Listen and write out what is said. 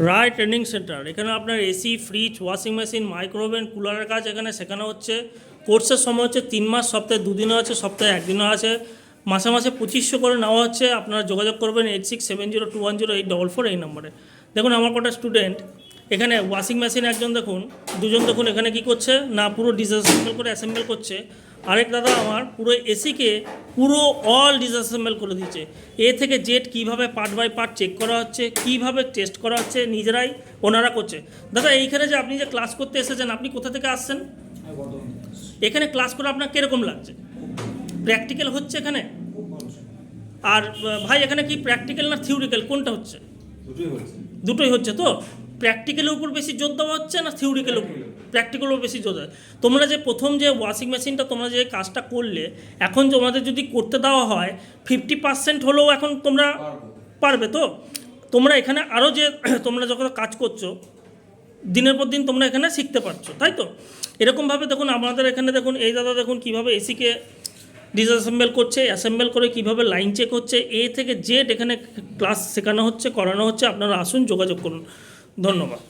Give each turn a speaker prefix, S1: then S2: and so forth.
S1: রায় training centre, এখানে আপনার AC, fridge, washing machine, micro oven, কুলারের কাজ এখানে শেখানো হচ্ছে। কোর্সের সময় হচ্ছে 3 মাস, সপ্তাহে 2 দিনও আছে, সপ্তাহে 1 দিনও আছে। মাসে মাসে 2500 করে নেওয়া হচ্ছে। আপনারা যোগাযোগ করবেন 8670210844 এই নম্বরে। দেখুন আমার কটা স্টুডেন্ট এখানে ওয়াশিং মেশিন, একজন দেখুন, দুজন দেখুন এখানে কি করছে না, পুরো ডিসঅ্যাসেম্বল করে অ্যাসেম্বল করছে। আরেক দাদা আমার পুরো এসিকে পুরো অল ডিসঅ্যাসেম্বল করে দিচ্ছে। এ থেকে জেড কীভাবে পার্ট বাই পার্ট চেক করা হচ্ছে, কীভাবে টেস্ট করা হচ্ছে, নিজেরাই ওনারা করছে। দাদা এইখানে যে আপনি যে ক্লাস করতে এসেছেন, আপনি কোথা থেকে আসছেন? এখানে ক্লাস করে আপনার কীরকম লাগছে? প্র্যাকটিক্যাল হচ্ছে এখানে? আর ভাই এখানে কি প্র্যাকটিক্যাল না থিওরিক্যাল, কোনটা হচ্ছে? দুটোই হচ্ছে। তো প্র্যাকটিক্যালের উপর বেশি জোর দেওয়া হচ্ছে না থিওরিক্যালের উপর? প্র্যাকটিক্যালের উপর বেশি জোর দেয়। তোমরা যে প্রথম যে ওয়াশিং মেশিনটা তোমরা যে কাজটা করলে, এখন তোমাদের যদি করতে দেওয়া হয় 50% হলেও এখন তোমরা পারবে তো? তোমরা এখানে আরও যে তোমরা যখন কাজ করছো দিনের পর দিন তোমরা এখানে শিখতে পারছো, তাই তো? এরকমভাবে দেখুন আমাদের এখানে দেখুন এই দাদা দেখুন কীভাবে এসিকে ডিসঅ্যাসেম্বল করছে, অ্যাসেম্বল করে কীভাবে লাইন চেক হচ্ছে, এ থেকে জেড এখানে ক্লাস শেখানো হচ্ছে, করানো হচ্ছে। আপনারা আসুন, যোগাযোগ করুন। ধন্যবাদ।